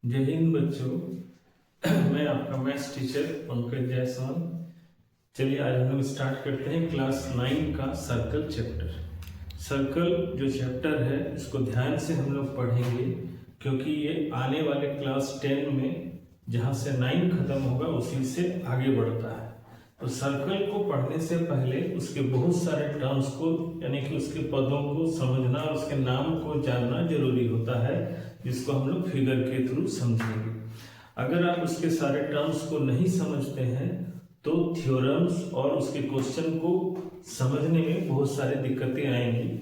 जय हिंद बच्चों। मैं आपका मैथ्स टीचर पंकज जायसवाल। चलिए आज हम लोग स्टार्ट करते हैं क्लास 9 का सर्कल चैप्टर। सर्कल जो चैप्टर है इसको ध्यान से हम लोग पढ़ेंगे, क्योंकि ये आने वाले क्लास 10 में जहाँ से 9 खत्म होगा उसी से आगे बढ़ता है। तो सर्कल को पढ़ने से पहले उसके बहुत सारे टर्म्स को यानी कि उसके पदों को समझना और उसके नाम को जानना जरूरी होता है, जिसको हम लोग फिगर के थ्रू समझेंगे। अगर आप उसके सारे टर्म्स को नहीं समझते हैं तो थ्योरम्स और उसके क्वेश्चन को समझने में बहुत सारी दिक्कतें आएंगी।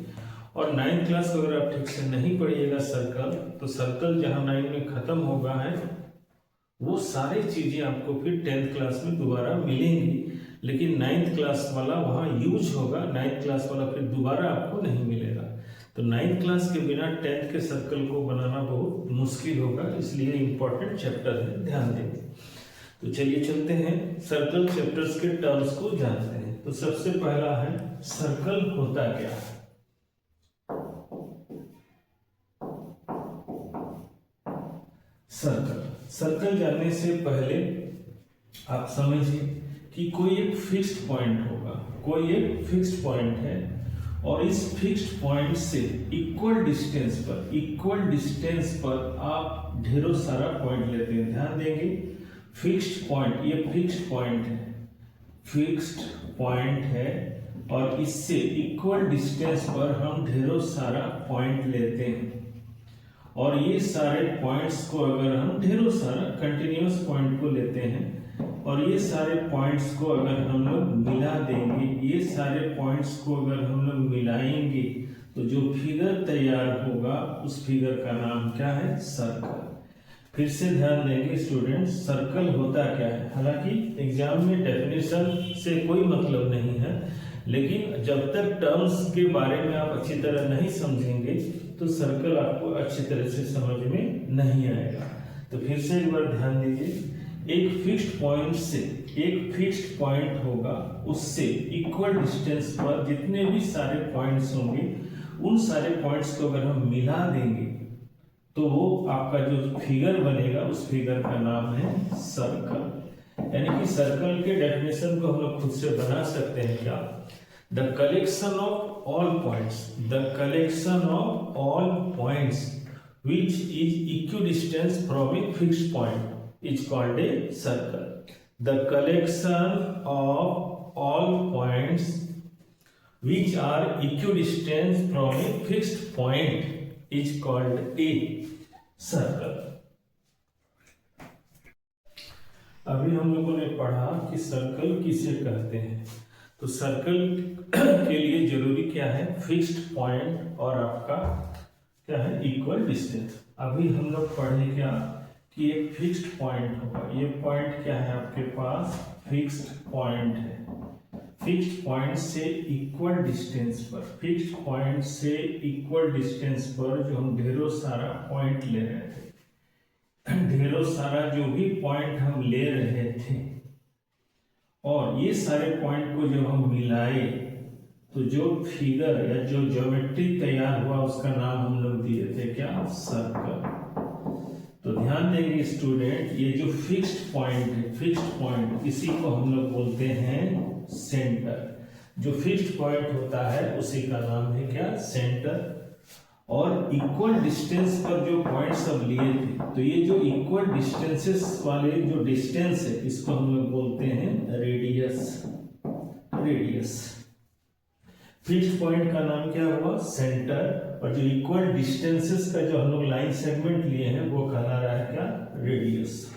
और 9th क्लास को अगर आप ठीक से नहीं पढ़िएगा सर्कल, तो सर्कल जहाँ 9 में खत्म होगा है वो सारी चीजें आपको फिर 10th क्लास में दोबारा मिलेंगी, लेकिन 9th क्लास वाला वहाँ यूज होगा, 9th क्लास वाला फिर दोबारा आपको नहीं मिलेगा। तो 9th क्लास के बिना 10th के सर्कल को बनाना बहुत मुश्किल होगा, इसलिए इंपॉर्टेंट चैप्टर है, ध्यान देंगे। तो चलिए चलते हैं सर्कल चैप्टर्स के टर्म्स को जानते हैं। तो सबसे पहला है सर्कल होता क्या है। सर्कल जानने से पहले आप समझिए कि कोई एक फिक्स्ड पॉइंट होगा, कोई एक फिक्स्ड पॉइंट है और इस फिक्स्ड पॉइंट से इक्वल डिस्टेंस पर आप ढेरों सारा पॉइंट लेते हैं। ध्यान देंगे, फिक्स्ड पॉइंट, ये फिक्स्ड पॉइंट है, फिक्स्ड पॉइंट है और इससे इक्वल डिस्टेंस पर हम ढेरों सारा पॉइंट लेते हैं। और ये सारे पॉइंट्स को अगर हम ढेरों सारा कंटिन्यूअस पॉइंट को लेते हैं और ये सारे पॉइंट्स को अगर हम लोग मिला देंगे, ये सारे पॉइंट्स को अगर हम लोग मिलाएंगे तो जो फिगर तैयार होगा उस फिगर का नाम क्या है? सर्कल। फिर से ध्यान देंगे स्टूडेंट, सर्कल होता क्या है। हालांकि एग्जाम में डेफिनेशन से कोई मतलब नहीं है, लेकिन जब तक टर्म्स के बारे में आप अच्छी तरह नहीं समझेंगे तो सर्कल आपको अच्छी तरह से समझ में नहीं आएगा। तो फिर से एक बार ध्यान दीजिए, एक फिक्स्ड पॉइंट से एक फिक्स्ड पॉइंट होगा, उससे इक्वल डिस्टेंस पर जितने भी सारे पॉइंट्स होंगे उन सारे पॉइंट्स को अगर हम मिला देंगे तो वो आपका जो फिगर बनेगा उस फिगर का नाम है सर्कल। यानी कि सर्कल के डेफिनेशन को हम लोग खुद से बना सकते हैं क्या? The collection of all points, the collection of all points which is equidistant from a fixed point is called a circle. The collection of all points which are equidistant from a fixed point is called a circle. अभी हम लोगों ने पढ़ा कि circle किसे कहते हैं। तो सर्कल के लिए जरूरी क्या है? फिक्स्ड पॉइंट और आपका क्या है? Equal distance. अभी हम लोग पढ़े क्या कि एक फिक्स्ड पॉइंट होगा। ये पॉइंट क्या है आपके पास? फिक्स्ड पॉइंट है। फिक्स्ड पॉइंट से इक्वल डिस्टेंस पर, फिक्स्ड पॉइंट से इक्वल डिस्टेंस पर जो हम ढेरों सारा पॉइंट ले रहे थे, ढेरों सारा जो भी पॉइंट हम ले रहे थे, और ये सारे पॉइंट को जब हम मिलाए तो जो फिगर या जो ज्योमेट्री तैयार हुआ उसका नाम हम लोग दिए थे क्या? सर्कल। तो ध्यान देंगे स्टूडेंट, ये जो फिक्स्ड पॉइंट है, फिक्स्ड पॉइंट, इसी को हम लोग बोलते हैं सेंटर। जो फिक्स्ड पॉइंट होता है उसी का नाम है क्या? सेंटर। और इक्वल डिस्टेंस पर जो पॉइंट सब लिए थे, तो ये जो इक्वल डिस्टेंसेस वाले जो डिस्टेंस है इसको हम लोग बोलते हैं रेडियस। रेडियस फिक्स्ड पॉइंट का नाम क्या हुआ? सेंटर। और जो इक्वल डिस्टेंसेस का जो हम लोग लाइन सेगमेंट लिए हैं वो कहला रहा है क्या? रेडियस।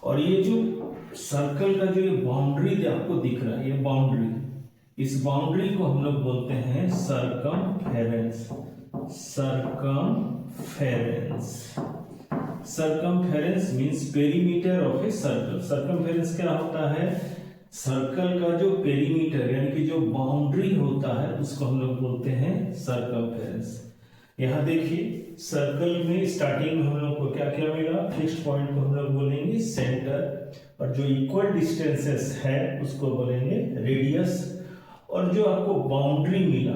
और ये जो सर्कल का जो ये बाउंड्री आपको दिख रहा है, ये बाउंड्री, इस बाउंड्री को हम लोग बोलते हैं circumference. Circumference, circumference means perimeter of a circle. Circumference क्या होता है? सर्कल का जो पेरीमीटर यानी कि जो बाउंड्री होता है उसको हम लोग बोलते हैं सर्कमफेरेंस। यहाँ देखिए, सर्कल में स्टार्टिंग में हम लोग को क्या क्या मिला? फिक्स्ड पॉइंट को हम लोग बोलेंगे सेंटर, और जो इक्वल डिस्टेंसेस है उसको बोलेंगे रेडियस, और जो आपको बाउंड्री मिला,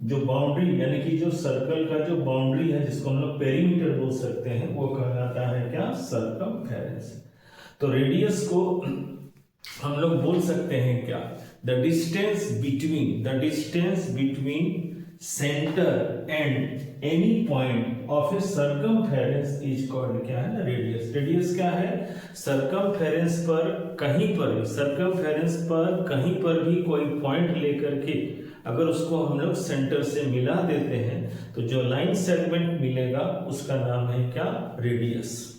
जो बाउंड्री यानी कि जो सर्कल का जो बाउंड्री है जिसको हम लोग पेरीमीटर बोल सकते हैं वो कहलाता है क्या? सर्कमफेरेंस। तो रेडियस को हम लोग बोल सकते हैं क्या? The distance between centre and any point of A circumference is called क्या है? रेडियस। रेडियस क्या है? सर्कमफेरेंस पर कहीं पर भी कोई पॉइंट लेकर के अगर उसको हम लोग सेंटर से मिला देते हैं तो जो लाइन सेगमेंट मिलेगा उसका नाम है क्या? रेडियस।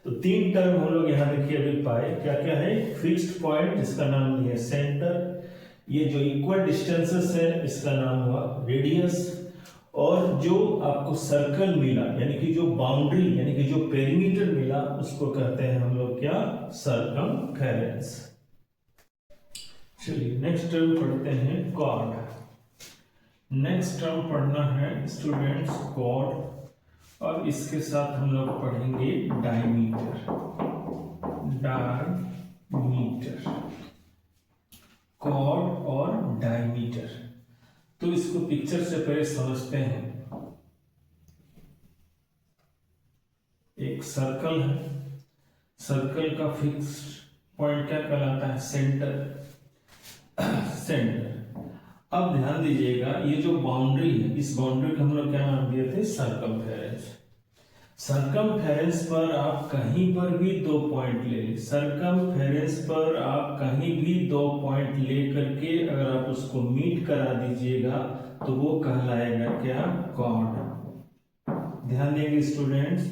तो तीन टर्म हम लोग यहाँ देखिए अभी पाए, क्या क्या है? फिक्स्ड पॉइंट जिसका नाम है सेंटर, ये जो इक्वल डिस्टेंसेस है इसका नाम हुआ रेडियस, और जो आपको सर्कल मिला यानी कि जो बाउंड्री यानी कि जो पेरीमीटर मिला उसको कहते हैं हम लोग क्या? सर्कमफेरेंस। चलिए नेक्स्ट टर्म पढ़ते हैं कॉर्ड। नेक्स्ट टर्म पढ़ना है स्टूडेंट्स कॉर्ड, और इसके साथ हम लोग पढ़ेंगे डायमीटर। कॉर्ड और डायमीटर। तो इसको पिक्चर से पहले समझते हैं। एक सर्कल है, सर्कल का फिक्स्ड पॉइंट क्या कहलाता है? सेंटर। अब ध्यान दीजिएगा, ये जो बाउंड्री है इस बाउंड्री को हम लोग क्या नाम दिए थे? सर्कमफेरेंस। सर्कमफेरेंस पर आप कहीं पर भी दो पॉइंट ले लें, सर्कमफेरेंस पर आप कहीं भी दो पॉइंट ले करके अगर आप उसको मीट करा दीजिएगा तो वो कहलाएगा क्या? कॉर्ड। ध्यान देंगे स्टूडेंट्स,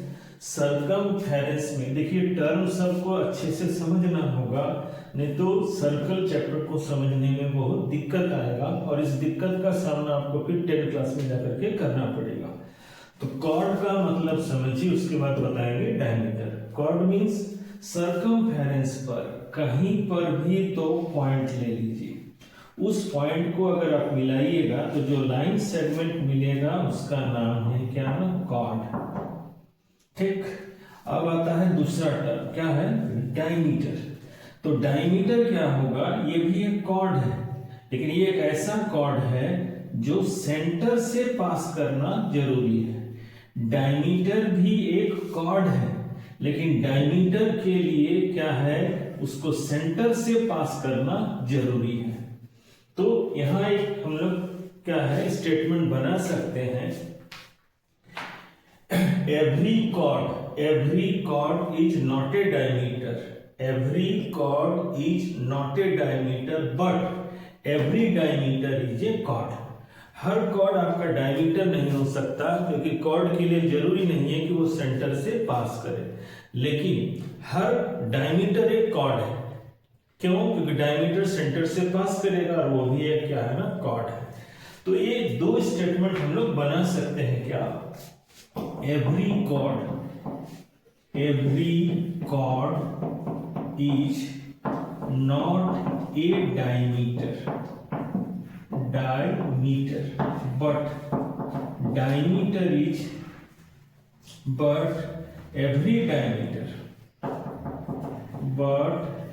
सर्कमफेरेंस में देखिए टर्म सबको अच्छे से समझना होगा, नहीं तो सर्कल चैप्टर को समझने में बहुत दिक्कत आएगा और इस दिक्कत का सामना आपको फिर 10th क्लास में जाकर के करना पड़ेगा। तो कॉर्ड का मतलब समझिए, उसके बाद बताएंगे डायमीटर। कॉर्ड मींस सर्कमफेरेंस पर कहीं पर भी दो पॉइंट ले लीजिए, उस पॉइंट को अगर आप मिलाइएगा तो जो लाइन सेगमेंट मिलेगा उसका नाम है क्या? कॉर्ड। ठीक। अब आता है दूसरा टर्म, क्या है? डायमीटर। तो डायमीटर क्या होगा? ये भी एक कॉर्ड है, लेकिन ये एक ऐसा कॉर्ड है जो सेंटर से पास करना जरूरी है। डायमीटर भी एक कॉर्ड है, लेकिन डायमीटर के लिए क्या है? उसको सेंटर से पास करना जरूरी है। तो यहां एक हम लोग क्या है स्टेटमेंट बना सकते हैं, every chord is not a diameter, but every diameter is a chord। हर कॉर्ड आपका डायमीटर नहीं हो सकता, क्योंकि कॉर्ड के लिए जरूरी नहीं है कि वो सेंटर से पास करे, लेकिन हर डायमीटर एक कॉर्ड है। क्यों? क्योंकि डायमीटर सेंटर से पास करेगा और वो भी एक क्या है ना? कॉर्ड है। तो ये दो स्टेटमेंट हम लोग बना सकते हैं क्या? every chord is not a diameter, but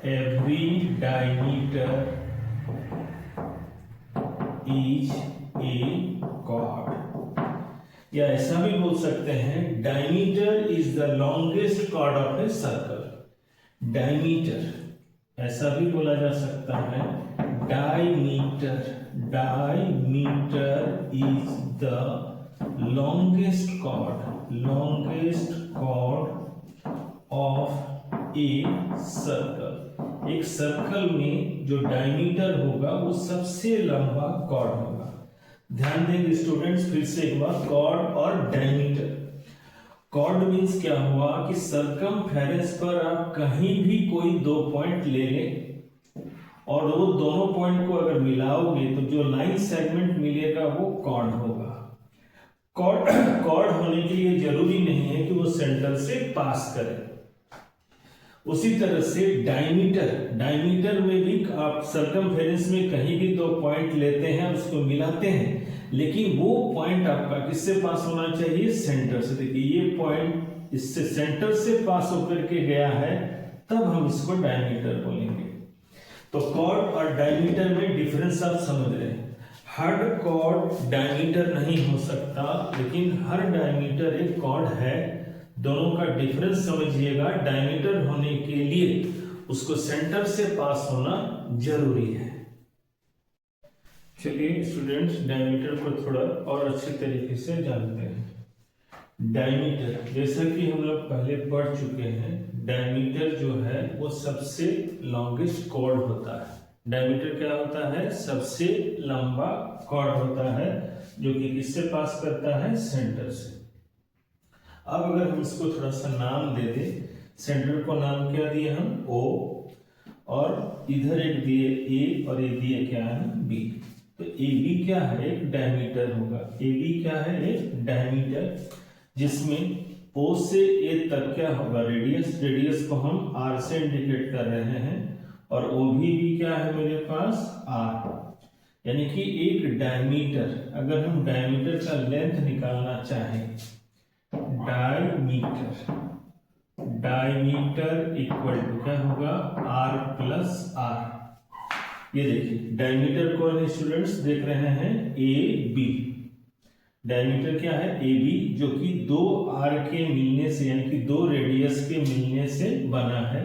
every diameter is a chord। या ऐसा भी बोल सकते हैं, diameter is the longest chord of a circle. Diameter ऐसा भी बोला जा सकता है, diameter is the longest chord of A circle. एक सर्कल में जो डायमीटर होगा वो सबसे लंबा कॉर्ड होगा। ध्यान देंगे स्टूडेंट्स, फिर से एक बार, कॉर्ड और डायमीटर। कॉर्ड मींस क्या हुआ कि सर्कमफेरेंस पर आप कहीं भी कोई दो पॉइंट ले लें और वो दोनों पॉइंट को अगर मिलाओगे तो जो लाइन सेगमेंट मिलेगा वो कॉर्ड होगा। कॉर्ड होने के लिए जरूरी नहीं है कि वो सेंटर से पास करे। उसी तरह से डायमीटर में भी आप सर्कमफेरेंस में कहीं भी दो पॉइंट लेते हैं, उसको मिलाते हैं, लेकिन वो पॉइंट आपका किससे पास होना चाहिए? सेंटर से। देखिए ये पॉइंट इससे सेंटर से पास होकर के गया है, तब हम इसको डायमीटर बोलेंगे। तो कॉर्ड और डायमीटर में डिफरेंस आप समझ रहे हैं। हर कॉर्ड डायमीटर नहीं हो सकता, लेकिन हर डायमीटर एक कॉर्ड है। दोनों का डिफरेंस समझिएगा। डायमीटर होने के लिए उसको सेंटर से पास होना जरूरी है। चलिए स्टूडेंट्स, डायमीटर को थोड़ा और अच्छे तरीके से जानते हैं। डायमीटर, जैसा कि हम लोग पहले पढ़ चुके हैं, डायमीटर जो है वो सबसे लॉन्गेस्ट कॉर्ड होता है। डायमीटर क्या होता है? सबसे लंबा कॉर्ड होता है, जो कि किससे पास करता है? सेंटर से। अब अगर हम इसको थोड़ा सा नाम दे दें, सेंटर को नाम क्या दिए हम? O, और इधर एक दिए A और ये दिए क्या है? B। तो AB क्या है? एक डायमीटर होगा। AB क्या है? एक डायमीटर, जिसमें O से A तक क्या होगा? रेडियस। रेडियस को हम R से इंडिकेट कर रहे हैं, और OB भी क्या है मेरे पास? R। यानी कि एक डायमीटर, अगर हम डायमीटर का लेंथ निकालना चाहें, डायमीटर इक्वल टू क्या होगा? R plus R। ये देखिए डायमीटर कौन है स्टूडेंट्स? देख रहे हैं AB। डायमीटर क्या है? AB, जो कि दो R के मिलने से, यानी कि दो रेडियस के मिलने से बना है।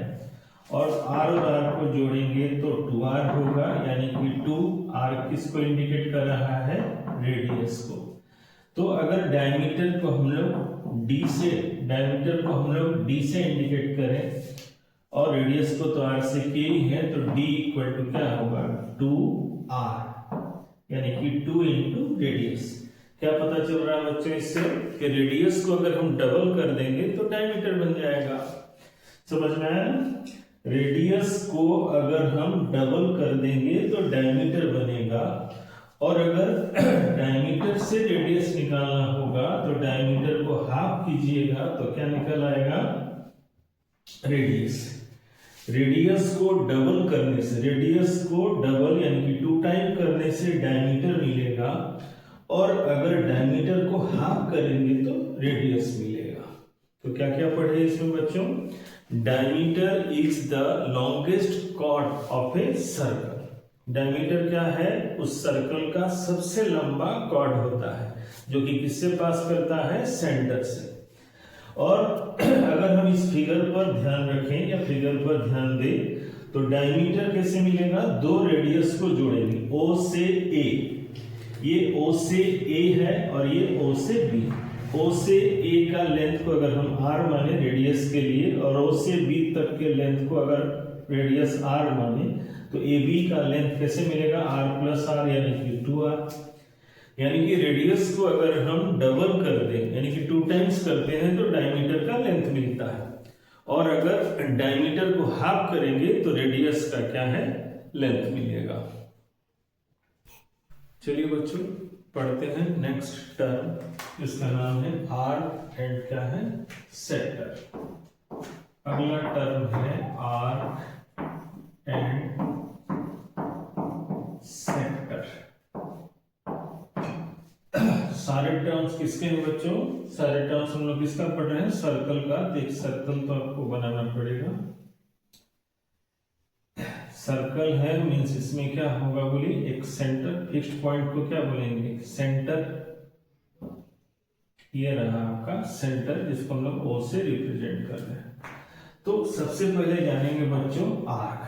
और R और R को जोड़ेंगे तो 2R होगा, यानी कि 2R किसको इंडिकेट कर रहा है? रेडियस को। तो अगर डायमीटर को हम लोग D से इंडिकेट करें, और रेडियस को तो R से K ही है, तो D इक्वल टू क्या होगा? 2R, यानी कि 2 इंटू रेडियस। क्या पता चल रहा है बच्चों इससे? कि रेडियस को अगर हम डबल कर देंगे तो डायमीटर बन जाएगा। समझ में आया? रेडियस को अगर हम डबल कर देंगे तो डायमीटर बनेगा, और अगर डायमीटर से रेडियस निकालना होगा तो डायमीटर को हाफ कीजिएगा तो क्या निकल आएगा? रेडियस। रेडियस को डबल करने से, रेडियस को डबल यानी कि 2 टाइम करने से डायमीटर मिलेगा, और अगर डायमीटर को हाफ करेंगे तो रेडियस मिलेगा। तो क्या क्या पढ़े इसमें बच्चों? Diameter is the longest chord of a circle. Diameter क्या है? उस सर्कल का सबसे लंबा कॉर्ड होता है, जो कि किससे पास करता है? सेंटर से। और अगर हम इस फिगर पर ध्यान रखें या फिगर पर ध्यान दें, तो डायमीटर कैसे मिलेगा? दो रेडियस को जोड़ेंगे, O से A। ये O से A है और ये O से B। O से A का लेंथ को अगर हम R माने रेडियस के लिए, और O से B तक के लेंथ को अगर रेडियस R माने, तो AB का लेंथ कैसे मिलेगा? R प्लस R, यानी कि 2R। यानी कि रेडियस को अगर हम डबल कर दें, यानी कि 2 टाइम्स करते हैं, तो डायमीटर का लेंथ मिलता है। और अगर डायमीटर को हाफ करेंगे तो रेडियस का क्या है? लेंथ मिलेगा। चलिए बच्चों पढ़ते हैं नेक्स्ट टर्म। इसका नाम है आर्क एंड क्या है? सेक्टर। अगला टर्म है आर्क एंड सेक्टर। सारे टर्म्स किसके हैं बच्चों? सारे टर्म्स हम लोग किसका पढ़ रहे हैं? सर्कल का। एक सर्कल तो आपको बनाना पड़ेगा। सर्कल है मींस इसमें क्या होगा? बोलिए, एक सेंटर। फिक्स्ड पॉइंट को क्या बोलेंगे? सेंटर। ये रहा आपका सेंटर, जिसको हम लोग O से रिप्रेजेंट कर रहे हैं। तो सबसे पहले जानेंगे बच्चों आर्क।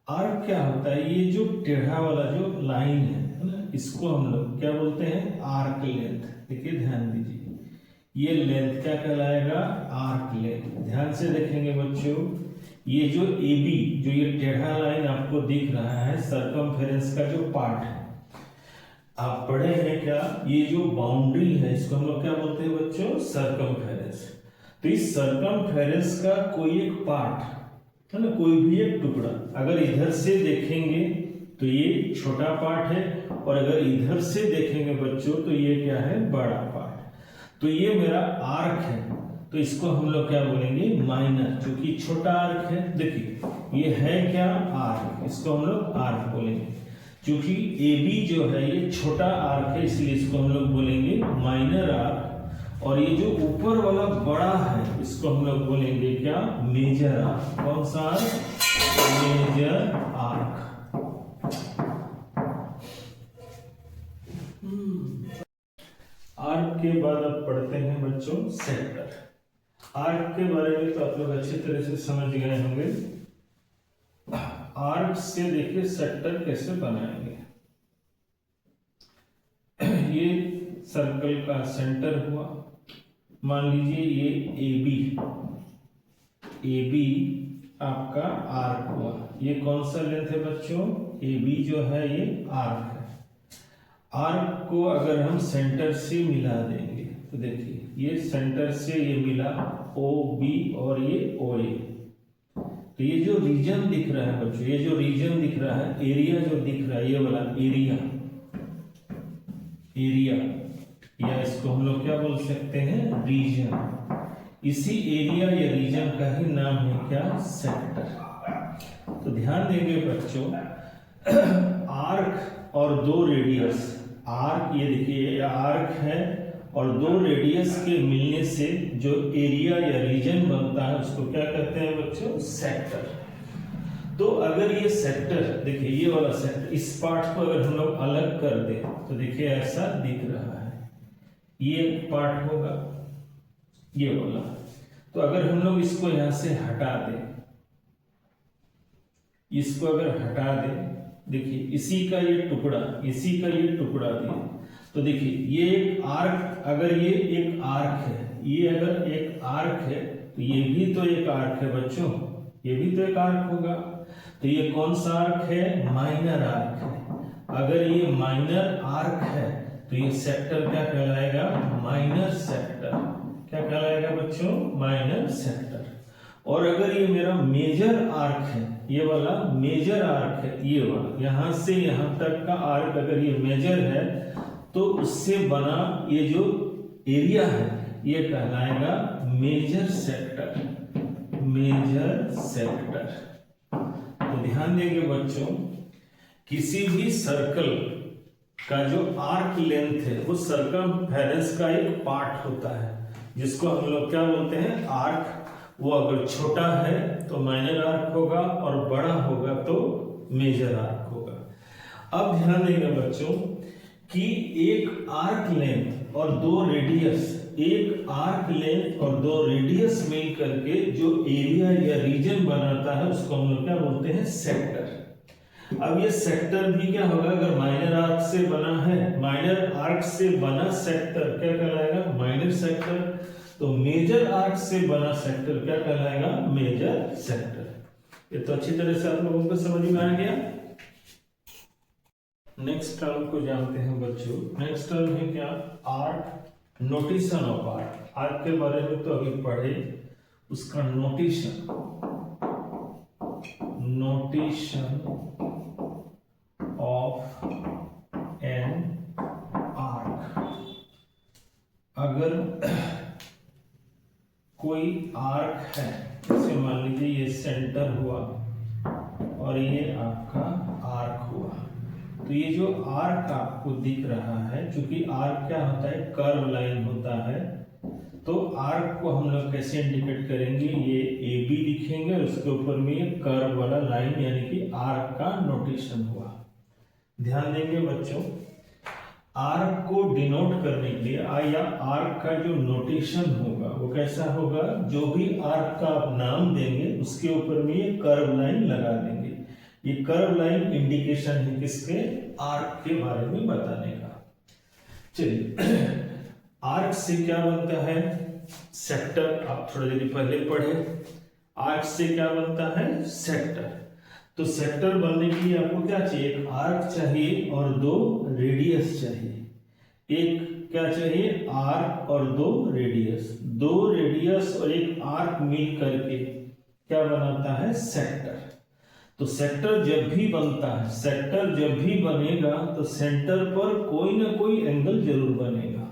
आर्क क्या होता है? ये जो टेढ़ा वाला जो लाइन है ना, इसको हम लोग क्या बोलते हैं? Arc length. देखिए ध्यान दीजिए, ये लेंथ क्या कहलाएगा? Arc length. ध्यान से देखेंगे बच्चों, ये जो AB, जो ये टेढ़ा लाइन आपको दिख रहा है, सर्कमफेरेंस का जो पार्ट है, आप पढ़े हैं क्या? ये जो बाउंड्री है, इसको हम लोग क्या बोलते हैं बच्चों? सर्कमफेरेंस। तो इस सर्कमफेरेंस का कोई एक पार्ट है ना, कोई भी एक टुकड़ा अगर इधर से देखेंगे तो ये छोटा पार्ट है, और अगर इधर से देखेंगे बच्चों तो ये क्या है? बड़ा पार्ट। तो ये मेरा आर्क है, तो इसको हम लोग क्या बोलेंगे? माइनर, क्योंकि छोटा आर्क है। देखिए ये है क्या? आर्क। इसको हम लोग आर्क बोलेंगे। क्योंकि AB जो है ये छोटा आर्क है, इसलिए इसको हम लोग बोलेंगे माइनर आर्क। और ये जो ऊपर वाला बड़ा है, इसको हम लोग बोलेंगे क्या? Major arc. कौन सा आर्क? Major arc. आर्क के बाद अब पढ़ते हैं बच्चों सेक्टर। आर्क के बारे में तो आप लोग अच्छी तरह से समझ गए होंगे। आर्क से देखिए सेक्टर कैसे बनाएंगे। ये सर्कल का सेंटर हुआ, मान लीजिए ये ए बी आपका आर्क हुआ। ये कौन सा लेंथ है बच्चों? ए बी जो है ये आर्क है। आर्क को अगर हम सेंटर से मिला देंगे तो देखिए ये सेंटर से ये मिला ओ बी और ये ओ ए, तो ये जो रीजन दिख रहा है बच्चों, ये जो रीजन दिख रहा है, एरिया जो दिख रहा है, ये वाला एरिया या इसको हम लोग क्या बोल सकते हैं? रीजन। इसी एरिया या रीजन का ही नाम है क्या? सेक्टर। तो ध्यान देंगे बच्चों, आर्क और दो रेडियस, आर्क ये देखिए ये आर्क है और दो रेडियस के मिलने से जो एरिया या रीजन बनता है उसको क्या कहते हैं बच्चों? सेक्टर। तो अगर ये सेक्टर देखिए, ये वाला सेक्टर, इस पार्ट को अगर हम लोग अलग कर दें तो देखिए ऐसा दिख रहा है, ये पार्ट होगा ये वाला। तो अगर हम लोग इसको यहां से हटा दें, इसको अगर हटा दें, देखिए इसी का ये टुकड़ा दिया, तो देखिए ये एक आर्क, अगर ये एक आर्क है, ये अगर एक आर्क है तो ये भी तो एक आर्क है बच्चों, ये भी तो एक आर्क होगा। तो ये कौन सा आर्क है? माइनर आर्क है। अगर ये माइनर आर्क है तो ये सेक्टर क्या कहलाएगा? Minor sector. क्या कहलाएगा बच्चों? Minor sector. और अगर ये मेरा मेजर आर्क है, ये वाला मेजर आर्क है, ये वाला यहां से यहां तक का आर्क अगर ये मेजर है तो उससे बना ये जो एरिया है ये कहलाएगा मेजर सेक्टर। Major sector. तो ध्यान देंगे बच्चों, किसी भी सर्कल का जो आर्क लेंथ है वो सर्कमफेरेंस का एक पार्ट होता है, जिसको हम लोग क्या बोलते हैं? आर्क। वो अगर छोटा है तो माइनर आर्क होगा और बड़ा होगा तो मेजर आर्क होगा। अब ध्यान देंगे बच्चों कि एक आर्क लेंथ और दो रेडियस, एक आर्क लेंथ और दो रेडियस मिल करके जो एरिया या रीजन बनाता है उसको हम लोग क्या बोलते हैं? सेक्टर। अब ये सेक्टर भी क्या होगा? अगर माइनर आर्क से बना है, माइनर आर्क से बना सेक्टर क्या कहलाएगा? Minor sector. तो मेजर आर्क से बना सेक्टर क्या कहलाएगा? Major sector. ये तो अच्छी तरह से आप लोगों को समझ में आ गया। नेक्स्ट टर्म को जानते हैं बच्चों। नेक्स्ट टर्म है क्या? Arc, notation of arc. Arc के बारे में तो अभी पढ़े, उसका notation, notation of an arc. अगर कोई आर्क है, जैसे मान लीजिए ये सेंटर हुआ और ये आपका आर्क हुआ, तो ये जो आर्क आपको दिख रहा है, क्योंकि आर्क क्या होता है? कर्व लाइन होता है। तो आर्क को हम लोग कैसे इंडिकेट करेंगे? ये ए बी लिखेंगे और उसके ऊपर में ये कर्व वाला लाइन, यानी कि आर्क का नोटेशन हुआ। ध्यान देंगे बच्चों, आर्क को डिनोट करने के लिए या आर्क का जो नोटेशन होगा वो कैसा होगा? जो भी आर्क का आप नाम देंगे उसके ऊपर में ये कर्व लाइन लगा देंगे। ये कर्व लाइन इंडिकेशन है किसके? आर्क के बारे में बताने का। चलिए, आर्क से क्या बनता है? सेक्टर। आप थोड़ी देर पहले पढ़े, आर्क से क्या बनता है? सेक्टर। तो सेक्टर बनने के लिए आपको क्या चाहिए? एक आर्क चाहिए और दो रेडियस चाहिए। एक क्या चाहिए? आर्क और दो रेडियस। दो रेडियस और एक आर्क मिल करके क्या बनाता है? सेक्टर। तो सेक्टर जब भी बनता है, सेक्टर जब भी बनेगा तो सेंटर पर कोई ना कोई एंगल जरूर बनेगा।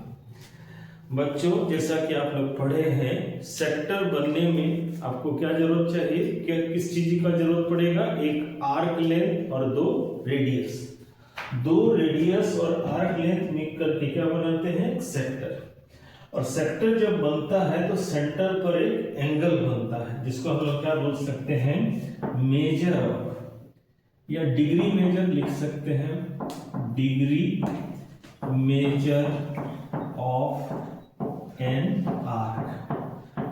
बच्चों जैसा कि आप लोग पढ़े हैं, सेक्टर बनने में आपको क्या जरूरत चाहिए? क्या किस चीज का जरूरत पड़ेगा? एक आर्क लेंथ और दो रेडियस। दो रेडियस और आर्क लेंथ मिल करके क्या बनाते हैं? सेक्टर। और सेक्टर जब बनता है तो सेंटर पर एक एंगल बनता है, जिसको हम लोग क्या बोल सकते हैं? मेजर ऑफ, या डिग्री मेजर लिख सकते हैं, degree measure of an arc,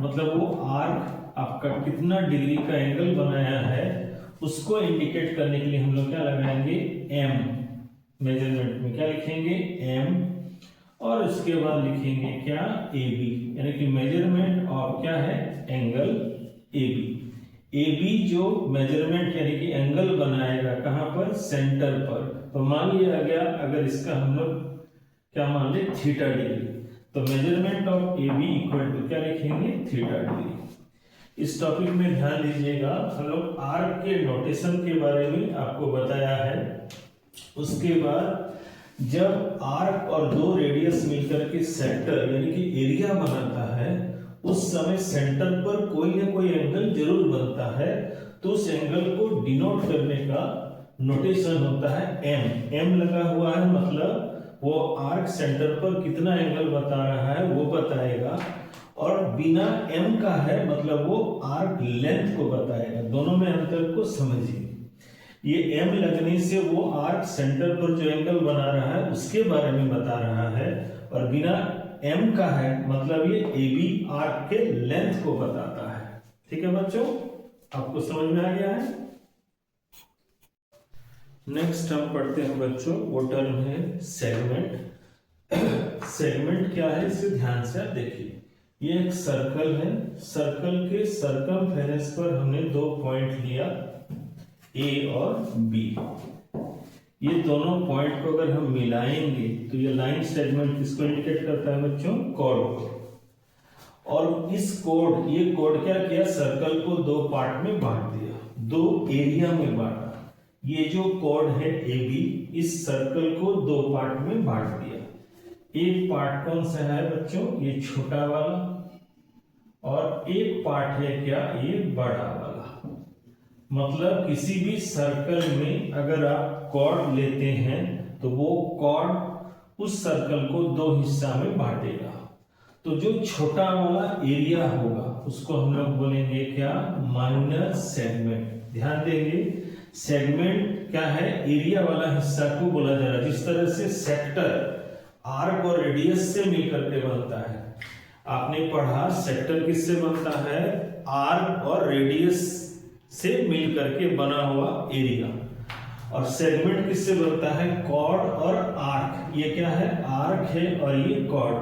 मतलब वो आर्क आपका कितना डिग्री का एंगल बनाया है उसको इंडिकेट करने के लिए हम लोग क्या लगाएंगे, एम। मेजरमेंट में क्या लिखेंगे, एम, और उसके बाद लिखेंगे क्या, ए बी, यानी कि मेजरमेंट ऑफ क्या है, angle A B. A B जो मेजरमेंट यानी कि एंगल बनाएगा कहां पर, सेंटर पर। तो मान लिया गया अगर इसका हम लोग क्या मान ले, थीटा डिग्री, तो measurement of A B equal to क्या लिखेंगे, थीटा डिग्री। इस टॉपिक में ध्यान दीजिएगा, हम लोग आर्क के नोटेशन के बारे में आपको बताया है। उसके बाद जब आर्क और दो रेडियस मिलकर के सेक्टर यानी कि एरिया बनाता है, उस समय सेंटर पर कोई ना कोई एंगल जरूर बनता है, तो उस एंगल को डिनोट करने का नोटेशन होता है एम। एम लगा हुआ है मतलब वो आर्क सेंटर पर कितना एंगल बता रहा है वो बताएगा, और बिना एम का है मतलब वो आर्क लेंथ को बताएगा। दोनों में अंतर को समझिए। ये एम लगने से वो आर्क सेंटर पर जो एंगल बना रहा है उसके बारे में बता रहा है, और बिना एम का है मतलब ये ए बी आर्क के लेंथ को बताता है। ठीक है बच्चों, आपको समझ में आ गया है। नेक्स्ट हम पढ़ते हैं बच्चों, वो टर्म है सेगमेंट। सेगमेंट क्या है इसे ध्यान से आप देखिए। ये एक सर्कल है, सर्कल के सर्कमफेरेंस पर हमने दो पॉइंट लिया ए और बी। ये दोनों पॉइंट को अगर हम मिलाएंगे तो ये लाइन सेगमेंट किसको इंडिकेट करता है बच्चों, कॉर्ड को। और इस कोड, ये कोड क्या किया, सर्कल को दो पार्ट में बांट दिया, दो एरिया में बांटा। ये जो कोड है ए बी, इस सर्कल को दो पार्ट में बांट दिया। एक पार्ट कौन सा है बच्चों, ये छोटा वाला, और एक पार्ट है क्या, ये बड़ा वाला। मतलब किसी भी सर्कल में अगर आप कॉर्ड लेते हैं तो वो कॉर्ड उस सर्कल को दो हिस्सा में बांटेगा। तो जो छोटा वाला एरिया होगा उसको हम लोग बोलेंगे क्या, माइनर सेगमेंट। ध्यान देंगे, सेगमेंट क्या है, एरिया वाला हिस्सा को बोला जा रहा है। जिस तरह से सेक्टर आर्क और रेडियस से मिलकर के बनता है, आपने पढ़ा सेक्टर किससे बनता है, आर्क और रेडियस से मिलकर के बना हुआ एरिया। और सेगमेंट किससे बनता है, कॉर्ड और आर्क। ये क्या है, आर्क है और ये कॉर्ड।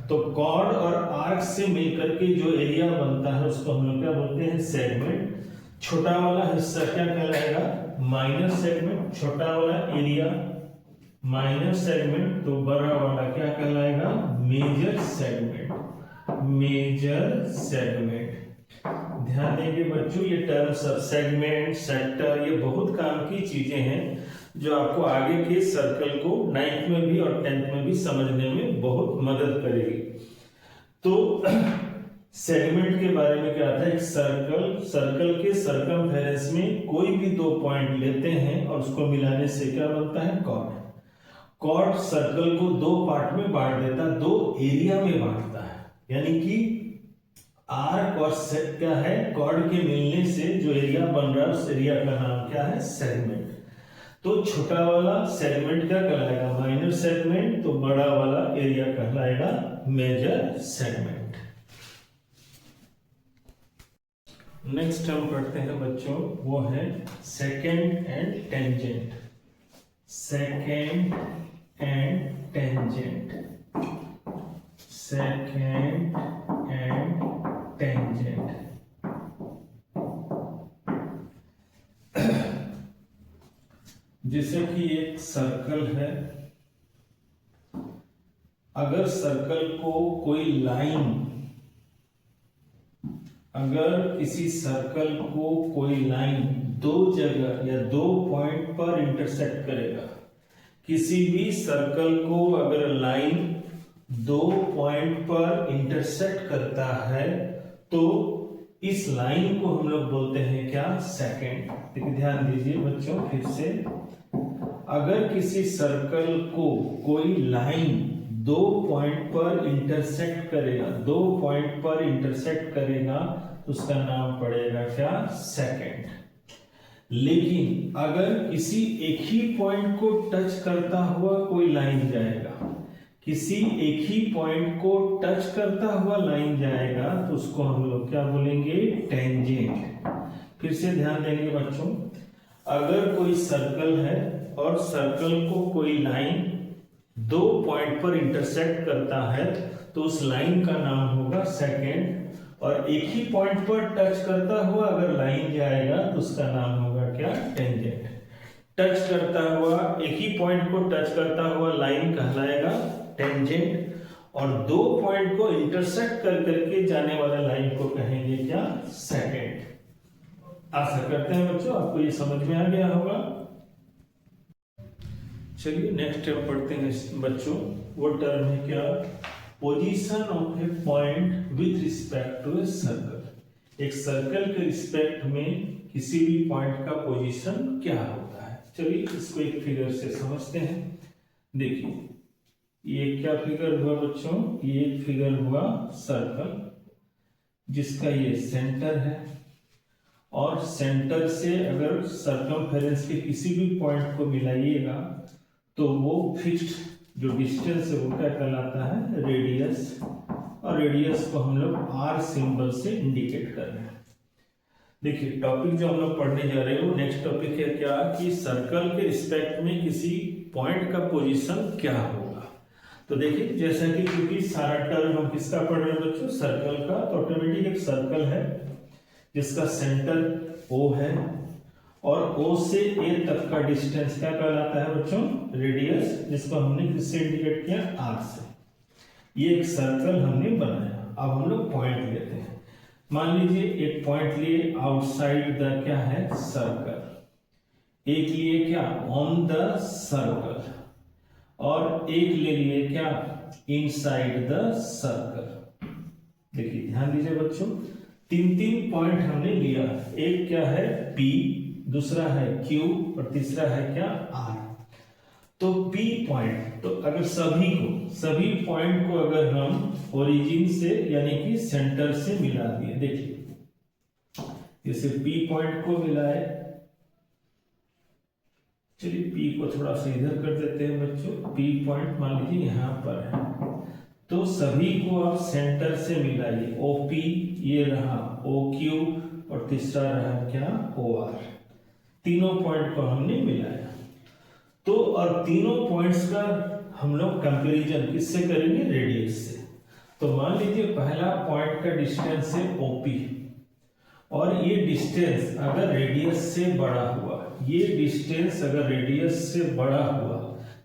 तो कॉर्ड और आर्क से मिलकर के जो एरिया बनता है उसको हम लोग क्या बोलते हैं, सेगमेंट। छोटा वाला हिस्सा क्या कहलाएगा, माइनर सेगमेंट। छोटा वाला एरिया माइनर सेगमेंट, तो बड़ा वाला क्या कहलाएगा, मेजर सेगमेंट। Major segment. ध्यान देंगे बच्चों, ये टर्म सब सेगमेंट, सेक्टर, ये बहुत काम की चीजें हैं जो आपको आगे के सर्कल को 9th में भी और 10th में भी समझने में बहुत मदद करेगी। तो सेगमेंट के बारे में क्या आता है, एक सर्कल के सर्कमफेरेंस में कोई भी दो पॉइंट लेते हैं और उसको मिलाने से क्या बनता है, कॉर्ड। कॉर्ड सर्कल को दो पार्ट में बांट देता है, दो एरिया में बांटता है। यानी कि आर्क और सेट क्या है, कॉर्ड के मिलने से जो एरिया बन रहा है उस एरिया का नाम क्या है, सेगमेंट। तो छोटा वाला सेगमेंट क्या कहलाएगा, माइनर सेगमेंट। तो बड़ा वाला एरिया कहलाएगा मेजर सेगमेंट। नेक्स्ट हम पढ़ते हैं बच्चों, वो है second and tangent. Second and tangent, second and tangent. जैसे कि एक सर्कल है, अगर सर्कल को कोई लाइन, अगर किसी सर्कल को कोई लाइन दो जगह या दो पॉइंट पर इंटरसेक्ट करेगा, किसी भी सर्कल को अगर लाइन दो पॉइंट पर इंटरसेक्ट करता है तो इस लाइन को हम लोग बोलते हैं क्या, सेकेंड। देखिए ध्यान दीजिए बच्चों, फिर से अगर किसी सर्कल को कोई लाइन दो पॉइंट पर इंटरसेक्ट करेगा, दो पॉइंट पर इंटरसेक्ट करेगा तो उसका नाम पड़ेगा क्या, सेकेंड। लेकिन अगर किसी एक ही पॉइंट को टच करता हुआ कोई लाइन जाएगा, किसी एक ही पॉइंट को टच करता हुआ लाइन जाएगा तो उसको हम लोग क्या बोलेंगे, टेंजेंट। फिर से ध्यान देंगे बच्चों, अगर कोई सर्कल है और सर्कल को कोई लाइन दो पॉइंट पर इंटरसेक्ट करता है तो उस लाइन का नाम होगा सेकेंड, और एक ही पॉइंट पर टच करता हुआ अगर लाइन जाएगा तो उसका नाम होगा क्या, टेंजेंट। टच करता हुआ, एक ही पॉइंट को टच करता हुआ लाइन कहलाएगा टेंजेंट, और दो पॉइंट को इंटरसेक्ट कर करके जाने वाला लाइन को कहेंगे क्या, सेकेंड। आशा करते हैं बच्चों आपको ये समझ में आ गया होगा। चलिए नेक्स्ट टर्म पढ़ते हैं बच्चों। वो टर्म है क्या, position of a point with respect to a circle. एक सर्कल के रिस्पेक्ट में किसी भी पॉइंट का पोजीशन क्या होता है। चलिए इसको एक फिगर से समझते हैं। देखिए ये क्या फिगर हुआ बच्चों, ये एक फिगर हुआ सर्कल जिसका ये सेंटर है, और सेंटर से अगर सर्कमफेरेंस के किसी भी पॉइंट को मिलाइएगा तो वो फिक्स्ड जो डिस्टेंस है वो क्या कहलाता है, रेडियस, और रेडियस को हम लोग आर सिंबल से इंडिकेट कर रहे हैं। देखिए टॉपिक जो हम लोग पढ़ने जा रहे हैं वो नेक्स्ट टॉपिक है क्या, कि सर्कल के रिस्पेक्ट में किसी पॉइंट का पोजीशन क्या होगा। तो देखिए जैसा कि क्योंकि सारा टर्म हम किसका पढ़ रहे हैं बच्चों, सर्कल का, तो ऑटोमेटिक एक सर्कल है जिसका सेंटर O है, और O से A तक का डिस्टेंस क्या कहलाता है बच्चों, रेडियस, जिसको हमने किससे इंडिकेट किया, R से। ये एक सर्कल हमने बनाया। अब हम लोग पॉइंट लेते हैं। मान लीजिए एक पॉइंट लिए आउटसाइड द क्या है, सर्कल, एक लिए क्या, ऑन द सर्कल, और एक ले लिए क्या, इनसाइड द सर्कल। देखिए ध्यान दीजिए बच्चों, तीन तीन पॉइंट हमने लिया, एक क्या है P, दूसरा है Q, और तीसरा है क्या, R। तो P पॉइंट, तो अगर सभी पॉइंट को अगर हम ओरिजिन से यानी कि सेंटर से मिला दिए, देखिए जैसे P पॉइंट को मिलाए, चलिए P को थोड़ा सा इधर कर देते हैं बच्चों, P पॉइंट मान लीजिए यहां पर है, तो सभी को आप सेंटर से मिलाइए, OP ये रहा, OQ, और तीसरा रहा क्या, OR। तीनों पॉइंट को हमने मिलाया। तो और तीनों पॉइंट्स का हम लोग कंपैरिजन किससे करेंगे, रेडियस से। तो मान लीजिए पहला पॉइंट का डिस्टेंस है OP, और ये डिस्टेंस अगर रेडियस से बड़ा हुआ, ये डिस्टेंस अगर रेडियस से बड़ा हुआ,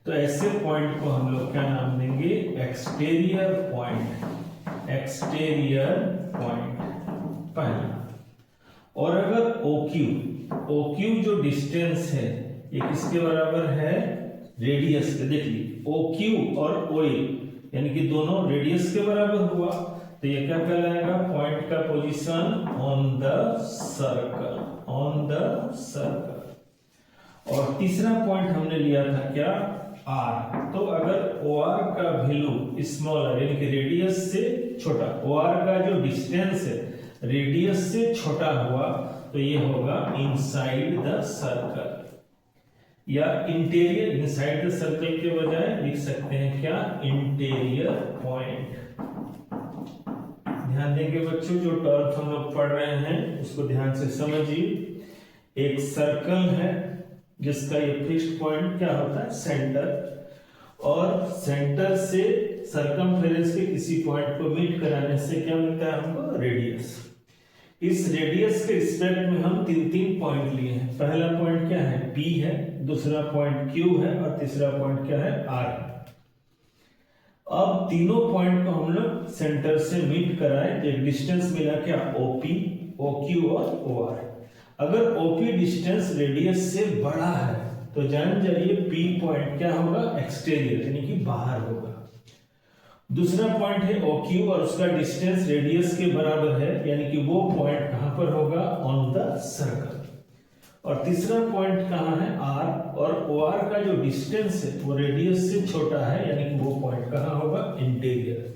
तो ऐसे पॉइंट को हम लोग क्या नाम देंगे, एक्सटीरियर पॉइंट। एक्सटीरियर पॉइंट पहला। और अगर OQ जो डिस्टेंस है ये किसके बराबर है, रेडियस के। देखिए OQ और OA यानी कि दोनों रेडियस के बराबर हुआ, तो ये क्या कहलाएगा, पॉइंट का position on the circle, on the circle. और तीसरा पॉइंट हमने लिया था क्या, R। तो अगर OR का वैल्यू स्मॉलर यानी कि रेडियस से छोटा, OR का जो डिस्टेंस है रेडियस से छोटा हुआ, तो ये होगा इनसाइड द सर्कल, या इंटीरियर। इनसाइड द सर्कल के बजाय लिख सकते हैं क्या, इंटीरियर पॉइंट। ध्यान देंगे बच्चों, जो टर्म हम लोग पढ़ रहे हैं उसको ध्यान से समझिए। एक सर्कल है जिसका ये फिक्स्ड पॉइंट क्या होता है, सेंटर, और सेंटर से सर्कमफेरेंस के किसी पॉइंट को मीट कराने से क्या मिलता है हमको, रेडियस। इस रेडियस के रिस्पेक्ट में हम तीन तीन पॉइंट लिए हैं। पहला पॉइंट क्या है, P है, दूसरा पॉइंट Q है, और तीसरा पॉइंट क्या है, R है। अब तीनों पॉइंट को हम लोग सेंटर से मीट कराए तो एक डिस्टेंस मिला क्या, OP, OQ और OR। अगर OP डिस्टेंस रेडियस से बड़ा है तो जान जाइए P पॉइंट क्या होगा, एक्सटीरियर यानी कि बाहर होगा। दूसरा पॉइंट है OQ और उसका डिस्टेंस रेडियस के बराबर है, यानी कि वो पॉइंट कहां पर होगा, ऑन द सर्कल। और तीसरा पॉइंट कहां है, R, और OR का जो डिस्टेंस है वो रेडियस से छोटा है, यानी कि वो पॉइंट कहां होगा, इंटीरियर।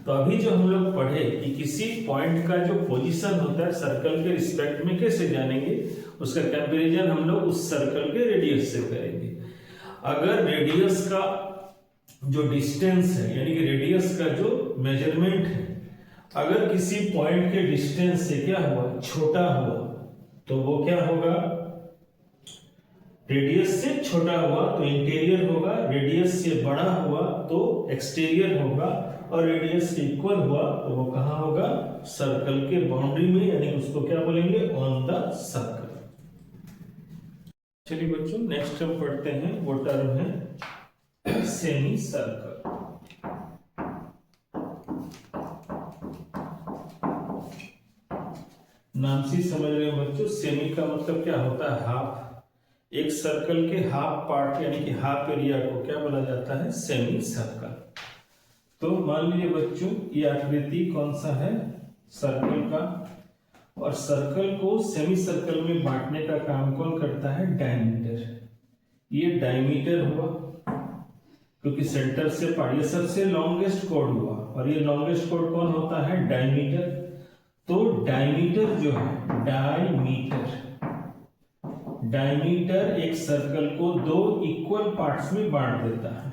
तो अभी जो हम लोग पढ़े कि किसी पॉइंट का जो पोजीशन होता है सर्कल के रिस्पेक्ट में कैसे जानेंगे, उसका कंपैरिजन हम लोग उस सर्कल के रेडियस से करेंगे। अगर रेडियस का जो डिस्टेंस है यानी कि रेडियस का जो मेजरमेंट है, अगर किसी पॉइंट के डिस्टेंस से क्या हुआ, छोटा हुआ, तो वो क्या होगा, रेडियस से छोटा हुआ तो इंटीरियर होगा, रेडियस से बड़ा हुआ तो एक्सटीरियर होगा, और रेडियस से इक्वल हुआ तो वो कहाँ होगा, सर्कल के बाउंड्री में, यानी उसको क्या बोलेंगे, ऑन द सर्कल। चलिए बच्चों नेक्स्ट हम पढ़ते हैं, वो टर्म है सेमी सर्कल। नाम से समझ रहे हैं बच्चों, सेमी का मतलब क्या होता है, हाफ। एक सर्कल के हाफ पार्ट यानी कि हाफ एरिया को क्या बोला जाता है, सेमी सर्कल। तो मान लीजिए बच्चों ये आकृति कौन सा है, सर्कल का, और सर्कल को सेमी सर्कल में बांटने का काम कौन करता है, डायमीटर। ये डायमीटर हुआ क्योंकि सेंटर से पार्ट, ये सबसे लॉन्गेस्ट कोड हुआ, और ये लॉन्गेस्ट कोड कौन होता है, डायमीटर। तो डायमीटर जो है, डायमीटर एक सर्कल को दो इक्वल पार्ट्स में बांट देता है।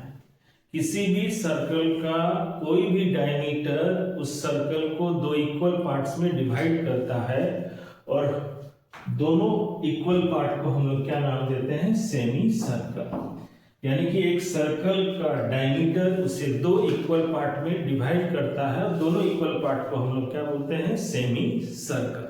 किसी भी सर्कल का कोई भी डायमीटर उस सर्कल को दो इक्वल पार्ट्स में डिवाइड करता है, और दोनों इक्वल पार्ट को हम लोग क्या नाम देते हैं, सेमी सर्कल। यानी कि एक सर्कल का डायमीटर उसे दो इक्वल पार्ट में डिवाइड करता है, और दोनों इक्वल पार्ट को हम लोग क्या बोलते हैं, सेमी सर्कल।